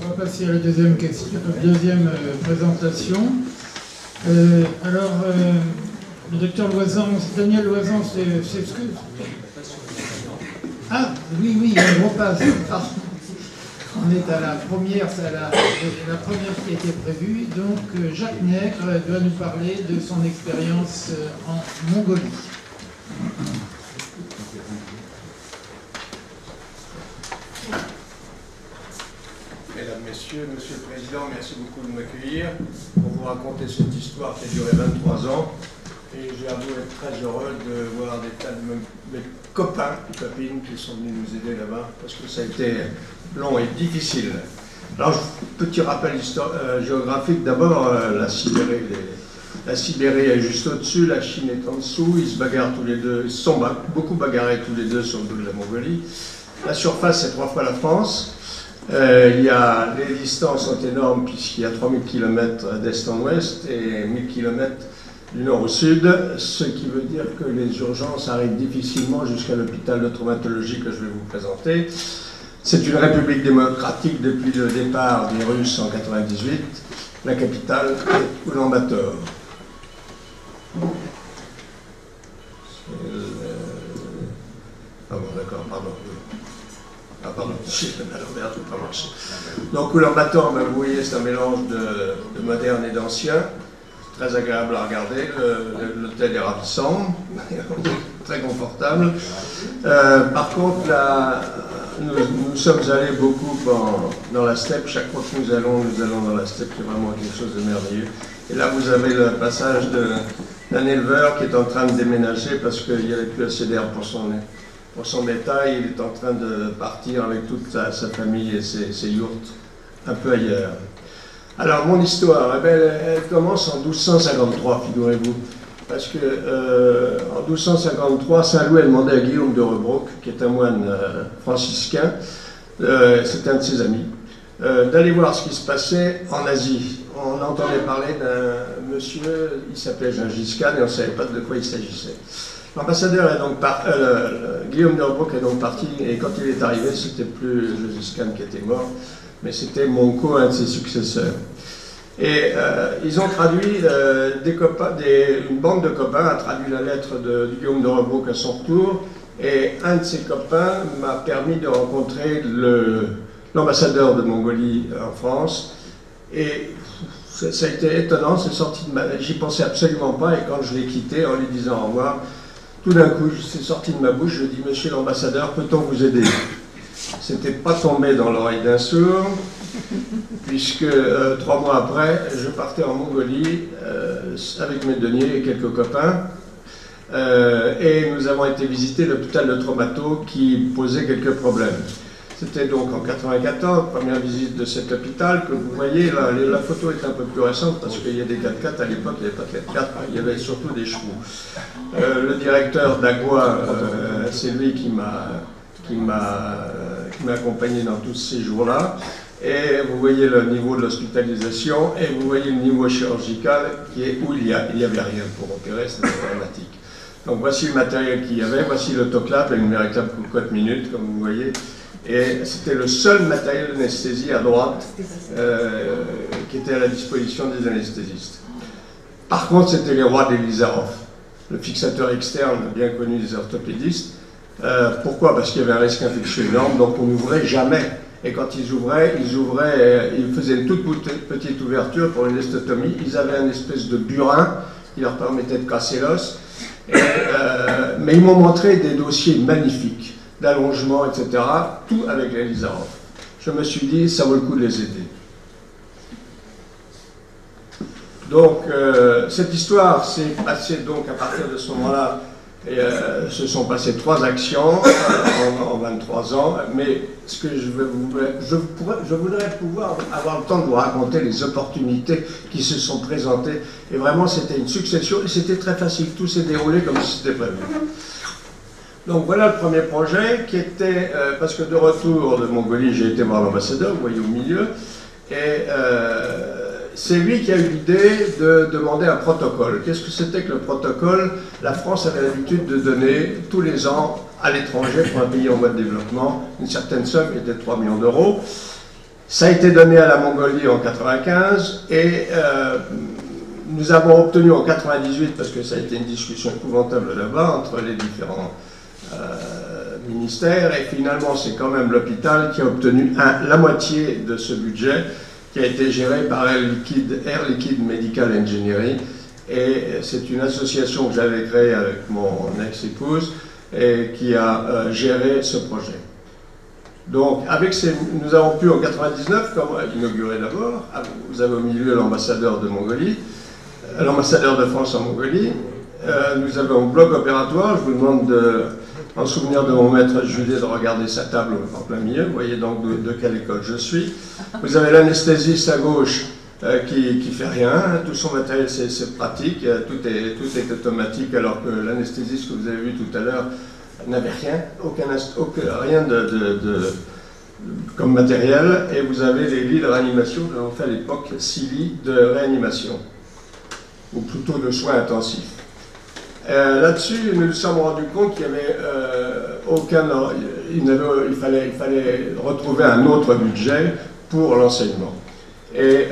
va passer à la deuxième question, deuxième présentation. Alors, le docteur Loisan, Daniel Loisan, c'est ce que... Ah, oui, on repasse. Pardon. On est à la première, c'est la première qui était prévue. Donc, Jacques Nègre doit nous parler de son expérience en Mongolie. Mesdames, Messieurs, Monsieur le Président, merci beaucoup de m'accueillir pour vous raconter cette histoire qui a duré 23 ans. Et j'ai avoué être très heureux de voir des tas de mes copains et copines qui sont venus nous aider là-bas, parce que ça a été long et difficile. Alors, petit rappel géographique, d'abord, la Sibérie. La Sibérie est juste au-dessus, la Chine est en dessous, ils se bagarrent tous les deux, ils se sont beaucoup bagarrés tous les deux sur le dos de la Mongolie. La surface, c'est 3 fois la France. Les distances sont énormes puisqu'il y a 3000 km d'est en ouest et 1000 km du nord au sud, ce qui veut dire que les urgences arrivent difficilement jusqu'à l'hôpital de traumatologie que je vais vous présenter. C'est une république démocratique depuis le départ des Russes en 1998. La capitale est Oulan-Bator. Ah bon, d'accord, pardon. Ah pardon, à l'envers, tout pas marché. Donc Oulan-Bator, vous voyez, c'est un mélange de moderne et d'ancien. Très agréable à regarder, l'hôtel est ravissant, très confortable. Par contre, là, nous sommes allés beaucoup dans la steppe. Chaque fois que nous allons dans la steppe, c'est vraiment quelque chose de merveilleux. Et là, vous avez le passage d'un éleveur qui est en train de déménager parce qu'il n'y avait plus assez d'herbe pour son bétail. Il est en train de partir avec toute sa famille et ses yourtes un peu ailleurs. Alors, mon histoire, elle commence en 1253, figurez-vous. Parce que en 1253, Saint-Louis a demandé à Guillaume de Rebroc, qui est un moine franciscain, c'est un de ses amis, d'aller voir ce qui se passait en Asie. On entendait parler d'un monsieur, il s'appelait Gengis Khan, et on ne savait pas de quoi il s'agissait. L'ambassadeur est donc Guillaume de Rebroc est donc parti, et quand il est arrivé, c'était plus Gengis Khan qui était mort, mais c'était Monco, un de ses successeurs. Et ils ont traduit, une bande de copains a traduit la lettre de Guillaume de Rebroc à son retour, et un de ses copains m'a permis de rencontrer l'ambassadeur de Mongolie en France, et ça a été étonnant, c'est sorti de j'y pensais absolument pas, et quand je l'ai quitté en lui disant au revoir, tout d'un coup, c'est sorti de ma bouche, je dis, monsieur l'ambassadeur, peut-on vous aider? C'était pas tombé dans l'oreille d'un sourd, puisque 3 mois après, je partais en Mongolie avec mes deniers et quelques copains, et nous avons été visiter l'hôpital de Traumato qui posait quelques problèmes. C'était donc en 1994, première visite de cet hôpital, que vous voyez, là, la photo est un peu plus récente parce qu'il y a des 4x4, à l'époque il n'y avait pas de 4x4, il y avait surtout des chevaux. Le directeur d'Agua, c'est lui qui m'a accompagné dans tous ces jours-là. Et vous voyez le niveau de l'hospitalisation et vous voyez le niveau chirurgical où il n'y avait rien pour opérer, c'était dramatique. Donc voici le matériel qu'il y avait, voici l'autoclave, une véritable cocotte minute, comme vous voyez. Et c'était le seul matériel d'anesthésie à droite qui était à la disposition des anesthésistes. Par contre, c'était les rois des Lizarov, le fixateur externe bien connu des orthopédistes. Pourquoi? Parce qu'il y avait un risque infectieux énorme, donc on n'ouvrait jamais. Et quand ils ouvraient, ils faisaient une toute petite ouverture pour une estotomie. Ils avaient une espèce de burin qui leur permettait de casser l'os. Mais ils m'ont montré des dossiers magnifiques, d'allongement, etc. Tout avec les Lizarov. Je me suis dit, ça vaut le coup de les aider. Donc, cette histoire s'est passée donc à partir de ce moment-là. Se sont passées 3 actions en 23 ans, mais ce que je voudrais pouvoir avoir le temps de vous raconter les opportunités qui se sont présentées, et vraiment c'était une succession, et c'était très facile, tout s'est déroulé comme si c'était prévu. Donc voilà le premier projet qui était, parce que de retour de Mongolie, j'ai été voir l'ambassadeur, vous voyez au milieu, et c'est lui qui a eu l'idée de demander un protocole. Qu'est-ce que c'était que le protocole? La France avait l'habitude de donner tous les ans à l'étranger, pour un pays en voie de développement, une certaine somme qui était de 3 millions d'euros. Ça a été donné à la Mongolie en 95 et nous avons obtenu en 98, parce que ça a été une discussion épouvantable là-bas entre les différents ministères, et finalement c'est quand même l'hôpital qui a obtenu la moitié de ce budget qui a été géré par Air Liquide Medical Engineering, et c'est une association que j'avais créée avec mon ex-épouse et qui a géré ce projet. Donc, nous avons pu en 99, comme inaugurer d'abord, vous avez au milieu l'ambassadeur de Mongolie, l'ambassadeur de France en Mongolie, nous avons un bloc opératoire, je vous demande, en souvenir de mon maître Judet, de regarder sa table en plein milieu, vous voyez donc de quelle école je suis. Vous avez l'anesthésiste à gauche qui fait rien, tout son matériel c'est pratique, tout est automatique, alors que l'anesthésiste que vous avez vu tout à l'heure n'avait rien, rien comme matériel, et vous avez les lits de réanimation, nous avons fait à l'époque 6 lits de réanimation, ou plutôt de soins intensifs. Là-dessus, nous nous sommes rendus compte qu'il n'y avait il fallait retrouver un autre budget pour l'enseignement. Et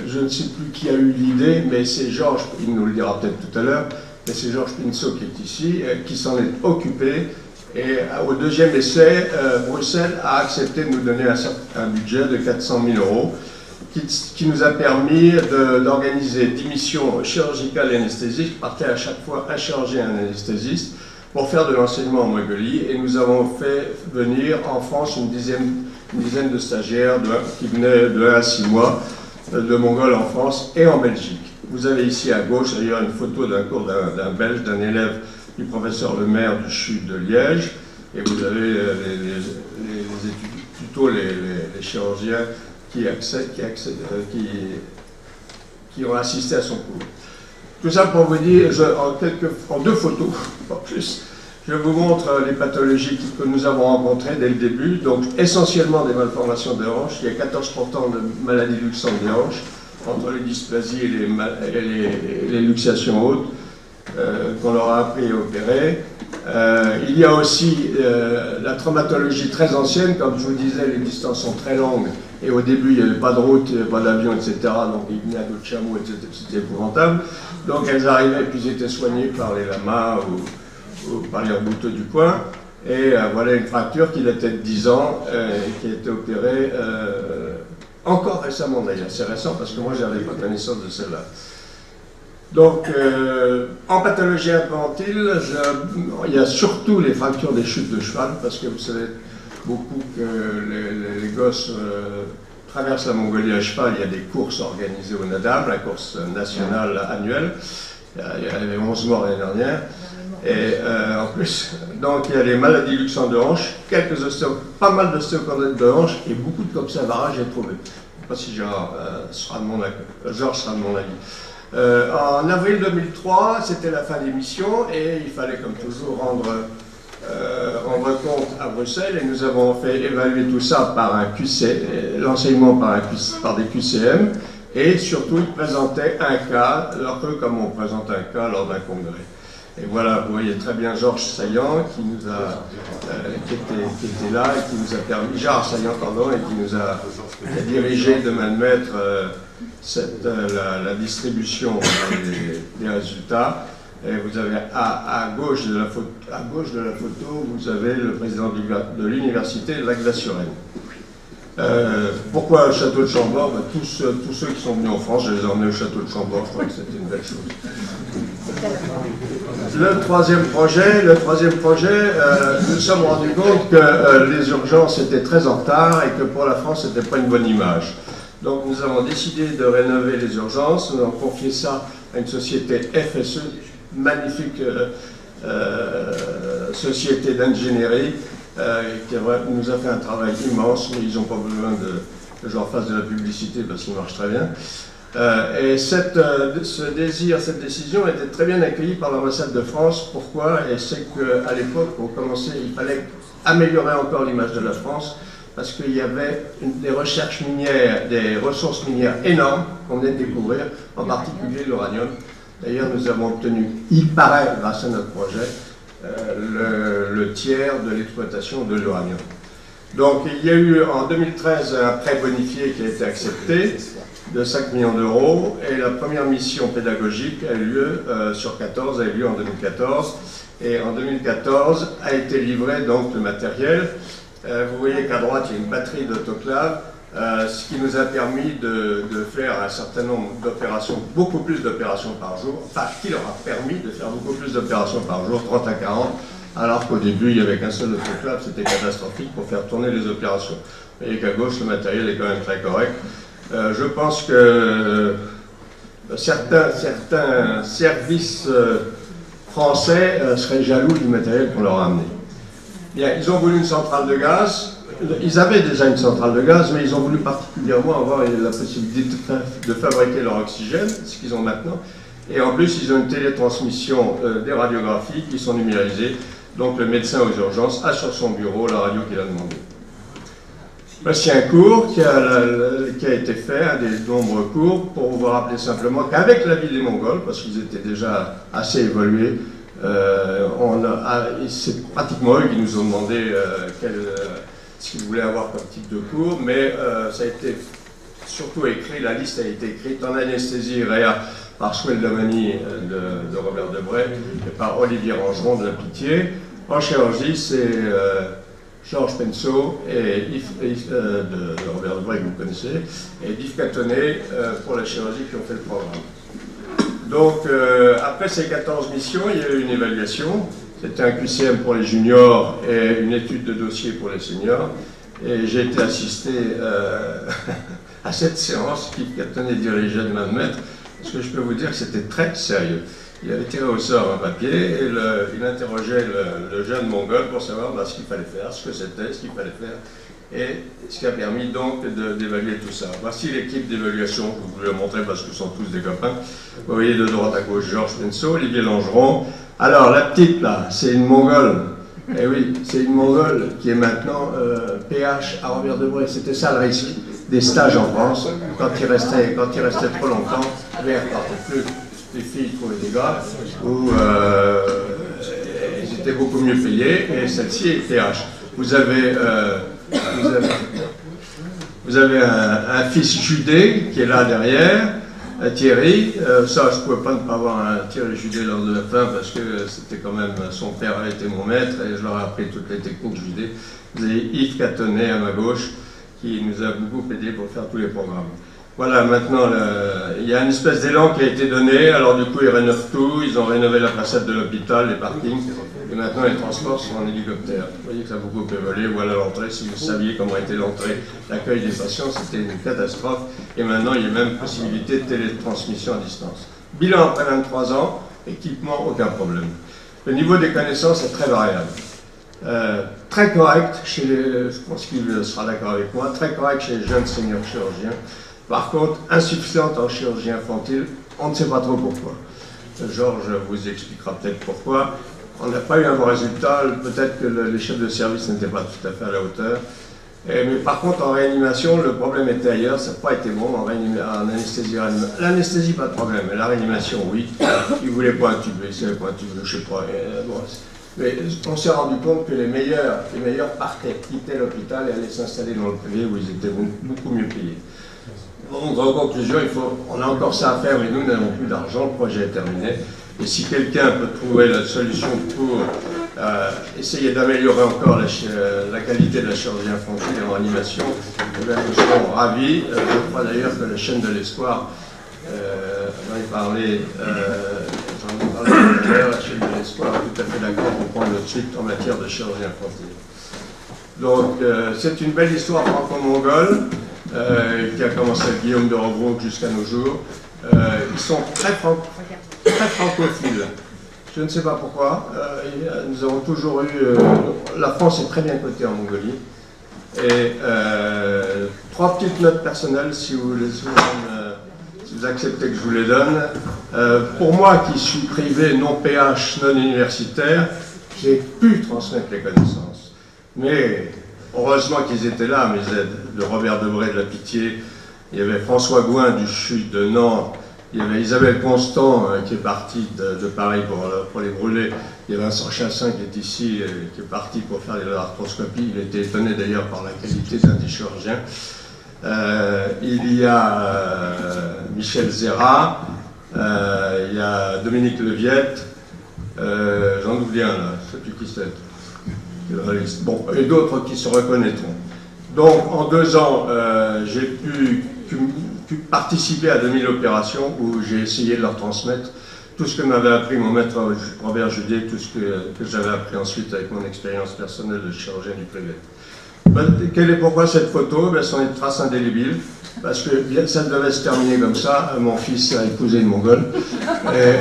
je ne sais plus qui a eu l'idée, mais c'est Georges, il nous le dira peut-être tout à l'heure, mais c'est Georges Pinceau qui est ici, qui s'en est occupé. Et au deuxième essai, Bruxelles a accepté de nous donner un budget de 400 000 € qui nous a permis d'organiser 10 missions chirurgicales et anesthésiques. Partait à chaque fois un chirurgien et un anesthésiste pour faire de l'enseignement en Mongolie. Et nous avons fait venir en France une dizaine de stagiaires qui venaient de 1 à 6 mois de Mongols en France et en Belgique. Vous avez ici à gauche d'ailleurs une photo d'un cours d'un Belge, d'un élève du professeur Lemaire du CHU de Liège, et vous avez les tutos, les chirurgiens qui ont assisté à son cours. Tout ça pour vous dire, en 2 photos, pas plus, je vous montre les pathologies que nous avons rencontrées dès le début, donc essentiellement des malformations des hanches. Il y a 14% de maladies luxantes des hanches, entre les dysplasies et les luxations hautes, qu'on leur a appris à opérer. Il y a aussi la traumatologie très ancienne, comme je vous disais, les distances sont très longues, et au début il n'y avait pas de route, il n'y avait pas d'avion, etc., donc ils venaient à dos de chameau, etc., c'était épouvantable. Donc elles arrivaient, puis ils étaient soignés par les lamas ou par les rebouteux du coin, et voilà une fracture qui datait de 10 ans, qui a été opérée encore récemment d'ailleurs, c'est récent parce que moi j'avais pas connaissance de celle-là. Donc, en pathologie infantile, il y a surtout les fractures des chutes de cheval, parce que vous savez beaucoup que les gosses traversent la Mongolie à cheval. Il y a des courses organisées au Nadam, la course nationale annuelle. Il y avait 11 morts l'année dernière. Et en plus, donc il y a les maladies luxantes de hanche, pas mal d'ostéochondrites de hanche et beaucoup de copsavarage j'ai trouvé. Je ne sais pas si Georges sera de mon avis. En avril 2003, c'était la fin des missions et il fallait comme toujours rendre compte à Bruxelles, et nous avons fait évaluer tout ça par un QC, l'enseignement par des QCM, et surtout ils présentaient un cas, un peu comme on présente un cas lors d'un congrès. Et voilà, vous voyez très bien Georges Saillant qui était là et qui nous a permis, Georges Saillant, pardon, et qui nous a dirigé de main de maître la distribution des résultats. Et vous avez à gauche de la photo, vous avez le président de l'université Lac-la-Surenne. Pourquoi le château de Chambord? Tous ceux qui sont venus en France, je les ai emmenés au château de Chambord, je crois que c'était une belle chose. Le troisième projet, nous nous sommes rendus compte que les urgences étaient très en retard et que pour la France, ce n'était pas une bonne image. Donc nous avons décidé de rénover les urgences, nous avons confié ça à une société FSE, magnifique société d'ingénierie, qui nous a fait un travail immense, mais ils n'ont pas besoin que je leur fasse de la publicité parce qu'il marche très bien. Et ce désir, cette décision était très bien accueillie par l'ambassade de France. Pourquoi? Et c'est qu'à l'époque, il fallait améliorer encore l'image de la France, parce qu'il y avait des recherches minières, des ressources minières énormes qu'on venait de découvrir, en particulier l'uranium. D'ailleurs, nous avons obtenu, il paraît, grâce à notre projet, le tiers de l'exploitation de l'uranium. Donc il y a eu en 2013 un prêt bonifié qui a été accepté de 5 millions d'euros et la première mission pédagogique a eu lieu sur 14, a eu lieu en 2014 et en 2014 a été livré donc le matériel. Vous voyez qu'à droite il y a une batterie d'autoclaves, ce qui nous a permis de faire un certain nombre d'opérations, beaucoup plus d'opérations par jour, enfin qui leur a permis de faire beaucoup plus d'opérations par jour, 30 à 40, alors qu'au début il n'y avait qu'un seul autoclave, c'était catastrophique pour faire tourner les opérations. Vous voyez qu'à gauche le matériel est quand même très correct. Je pense que certains services français seraient jaloux du matériel qu'on leur a amené. Bien, ils ont voulu une centrale de gaz. Ils avaient déjà une centrale de gaz, mais ils ont voulu particulièrement avoir la possibilité de fabriquer leur oxygène, ce qu'ils ont maintenant. Et en plus, ils ont une télétransmission des radiographies qui sont numérisées. Donc le médecin aux urgences a sur son bureau la radio qu'il a demandée. Voici un cours qui a été fait, un des nombreux cours, pour vous rappeler simplement qu'avec l'avis des Mongols, parce qu'ils étaient déjà assez évolués, c'est pratiquement eux qui nous ont demandé ce qu'ils voulaient avoir comme type de cours, mais ça a été surtout écrit, la liste a été écrite en anesthésie réa par Souel Domani de Robert Debray et par Olivier Rangeron de la Pitié. En chirurgie, c'est Georges Penceau et Yves, de Robert Debray que vous connaissez, et Yves Catonnet pour la chirurgie qui ont fait le programme. Donc, après ces 14 missions, il y a eu une évaluation. C'était un QCM pour les juniors et une étude de dossier pour les seniors. Et j'ai été assisté à cette séance qu'Yves Catonnet dirigeait de main de maître, parce que je peux vous dire que c'était très sérieux. Il avait tiré au sort un papier et il interrogeait le jeune mongol pour savoir ce qu'il fallait faire, ce que c'était, ce qu'il fallait faire, et ce qui a permis donc d'évaluer tout ça. Voici l'équipe d'évaluation, je vous le montrer parce que ce sont tous des copains. Vous voyez de droite à gauche Georges Penceau, Olivier Langeron. Alors la petite là, c'est une mongole. Eh oui, c'est une mongole qui est maintenant PH à Robert Debray. C'était ça le risque des stages en France. Quand il restait trop longtemps, les repartaient plus. Les filles trouvaient des gars où ils étaient beaucoup mieux payés, et celle-ci est PH. Vous avez un fils Judé qui est là derrière, Thierry. Ça, je ne pouvais pas ne pas avoir un Thierry Judé lors de la fin parce que c'était quand même, son père a été mon maître et je leur ai appris toutes les techniques Judé. Vous avez Yves Catonnet à ma gauche qui nous a beaucoup aidé pour faire tous les programmes. Voilà, maintenant, il y a une espèce d'élan qui a été donné. Alors du coup, ils rénovent tout. Ils ont rénové la façade de l'hôpital, les parkings. Et maintenant, les transports sont en hélicoptère. Vous voyez que ça a beaucoup évolué. Voilà l'entrée. Si vous saviez comment était l'entrée, l'accueil des patients, c'était une catastrophe. Et maintenant, il y a même possibilité de télétransmission à distance. Bilan après 23 ans, équipement, aucun problème. Le niveau des connaissances est très variable. Très correct chez les, je pense qu'il sera d'accord avec moi, très correct chez les jeunes seniors chirurgiens. Par contre, insuffisante en chirurgie infantile, on ne sait pas trop pourquoi. Georges vous expliquera peut-être pourquoi. On n'a pas eu un bon résultat, peut-être que les chefs de service n'étaient pas tout à fait à la hauteur. Mais par contre, en réanimation, le problème était ailleurs, ça n'a pas été bon en anesthésie. L'anesthésie, pas de problème, mais la réanimation, oui. Ils ne voulaient pas intuber, ils ne savaient pas intuber, je ne sais pas. Mais on s'est rendu compte que les meilleurs partaient, quittaient l'hôpital et allaient s'installer dans le privé où ils étaient beaucoup mieux payés. Donc, en conclusion, on a encore ça à faire, mais nous n'avons plus d'argent, le projet est terminé. Et si quelqu'un peut trouver la solution pour essayer d'améliorer encore la qualité de la chirurgie infantile en animation, eh bien, nous serons ravis. Je crois d'ailleurs que la chaîne de l'espoir, j'en ai parlé tout à l'heure, la chaîne de l'espoir est tout à fait d'accord pour prendre le suite en matière de chirurgie infantile. Donc, c'est une belle histoire franco-mongole. Qui a commencé avec Guillaume de Rebrouck jusqu'à nos jours. Ils sont très francophiles. Je ne sais pas pourquoi. Nous avons toujours eu... la France est très bien cotée en Mongolie. Et 3 petites notes personnelles, si vous acceptez que je vous les donne. Pour moi, qui suis privé, non PH, non universitaire, j'ai pu transmettre les connaissances. Mais... heureusement qu'ils étaient là, mes aides, de Robert Debray de la Pitié, il y avait François Gouin du CHU de Nantes, Il y avait Isabelle Constant qui est partie de Paris pour les brûler. Il y a Vincent Chassin qui est ici, qui est parti pour faire les arthroscopies. Il était étonné d'ailleurs par la qualité d'un des chirurgiens. Il y a Michel Zéra, il y a Dominique Leviette, j'en oublie un là, je ne sais plus qui c'est. Bon, et d'autres qui se reconnaîtront. Donc en 2 ans, j'ai pu participer à 2000 opérations où j'ai essayé de leur transmettre tout ce que m'avait appris mon maître Robert Judet, tout ce que j'avais appris ensuite avec mon expérience personnelle de chirurgien du privé. Pourquoi cette photo? Ce sont des traces indélébiles, parce que ça devait se terminer comme ça. Mon fils a épousé une Mongole, et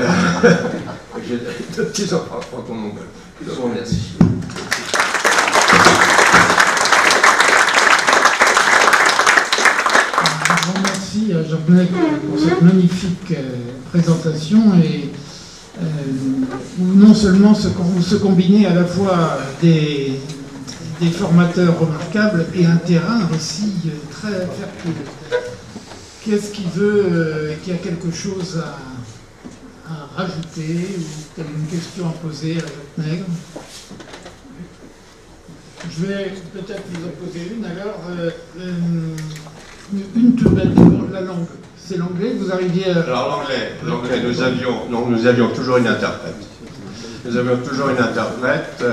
j'ai 2 petits-enfants franco-mongols. Je vous remercie. Je vous remercie, Jacques Nègre, pour cette magnifique présentation et où non seulement se combiner à la fois des formateurs remarquables et un terrain aussi très fertile. Qu'est-ce qui veut, qui a quelque chose à rajouter ou une question à poser à Jacques Nègre? Je vais peut-être vous en poser une alors. Une toute belle de la langue. C'est l'anglais que vous arriviez à... Alors l'anglais, nous avions toujours une interprète. Nous avions toujours une interprète.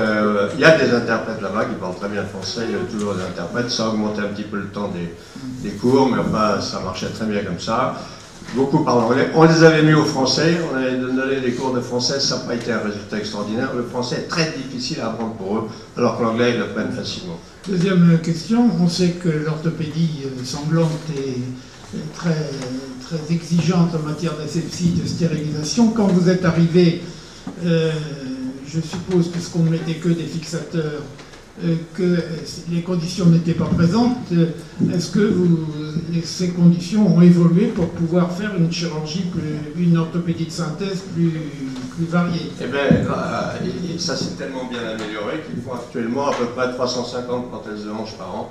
Il y a des interprètes là-bas qui parlent très bien le français, il y a toujours des interprètes. Ça a augmenté un petit peu le temps des cours, mais enfin, ça marchait très bien comme ça. Beaucoup parlent anglais. On les avait mis au français, on avait donné des cours de français, ça n'a pas été un résultat extraordinaire. Le français est très difficile à apprendre pour eux, alors que l'anglais, ils l'apprennent facilement. Deuxième question, on sait que l'orthopédie sanglante est très, très exigeante en matière d'asepsie, de stérilisation. Quand vous êtes arrivé, je suppose, puisqu'on ne mettait que des fixateurs, que les conditions n'étaient pas présentes. Est-ce que ces conditions ont évolué pour pouvoir faire une chirurgie, une orthopédie de synthèse plus variée? Eh bien, ça s'est tellement bien amélioré qu'ils font actuellement à peu près 350 prothèses de hanche par an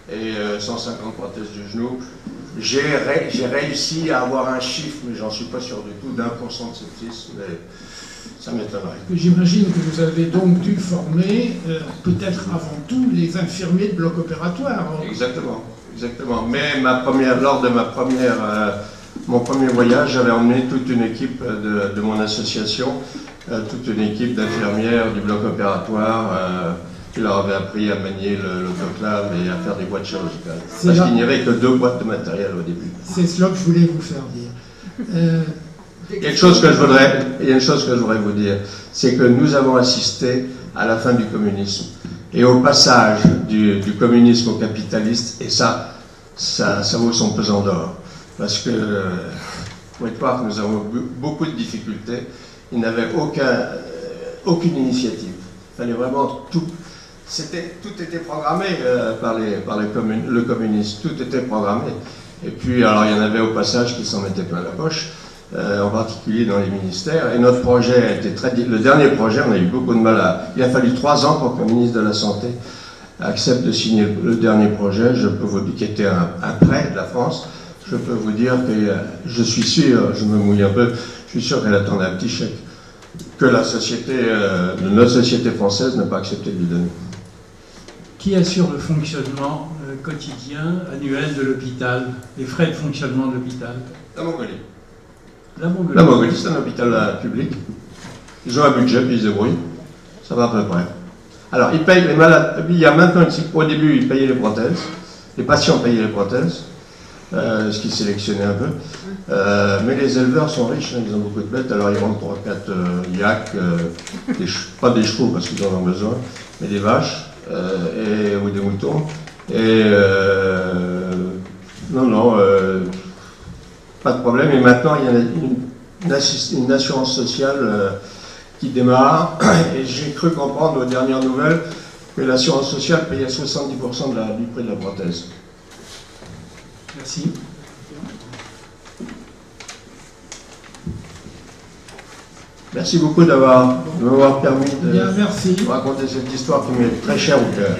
et 150 prothèses du genou. J'ai réussi à avoir un chiffre, mais j'en suis pas sûr du tout, d'1% de sepsis, mais ça m'étonnerait. J'imagine que vous avez donc dû former, peut-être avant tout, les infirmiers de bloc opératoire. Exactement, exactement. Mais lors de mon premier voyage, j'avais emmené toute une équipe de mon association, toute une équipe d'infirmières du bloc opératoire. Je leur avais appris à manier l'autoclave et à faire des boîtes chirurgicales. Parce qu'il n'y avait que 2 boîtes de matériel au début. C'est cela que je voulais vous faire dire. Il y a une chose que je voudrais vous dire, c'est que nous avons assisté à la fin du communisme et au passage du communisme au capitaliste, et ça vaut son pesant d'or. Parce que, vous pouvez voir que nous avons beaucoup de difficultés, il n'avait aucune initiative. Il fallait vraiment tout était programmé par le communisme, tout était programmé. Et puis, alors il y en avait au passage qui s'en mettaient plein la poche. En particulier dans les ministères, et notre projet a été le dernier projet, on a eu beaucoup de mal il a fallu 3 ans pour que le ministre de la Santé accepte de signer le dernier projet. Je peux vous dire qu'il était un prêt de la France. Je peux vous dire que je suis sûr, je me mouille un peu, je suis sûr qu'elle attendait un petit chèque que notre société française n'a pas accepté de lui donner. Qui assure le fonctionnement quotidien, annuel de l'hôpital, les frais de fonctionnement de l'hôpital? La Mongolie. La Mongolie, c'est un hôpital public. Ils ont un budget, puis ils se débrouillent. Ça va à peu près. Alors, ils payent les malades. Il y a maintenant, au début, ils payaient les prothèses. Les patients payaient les prothèses, ce qui sélectionnait un peu. Mais les éleveurs sont riches, hein, ils ont beaucoup de bêtes. Alors, ils vendent 3-4 yaks, pas des chevaux parce qu'ils en ont besoin, mais des vaches ou des moutons. Et pas de problème. Et maintenant, il y a une assurance sociale qui démarre. Et j'ai cru comprendre aux dernières nouvelles que l'assurance sociale payait 70% du prix de la prothèse. Merci. Merci beaucoup de m'avoir permis de Bien, merci. raconter cette histoire qui m'est très chère au cœur.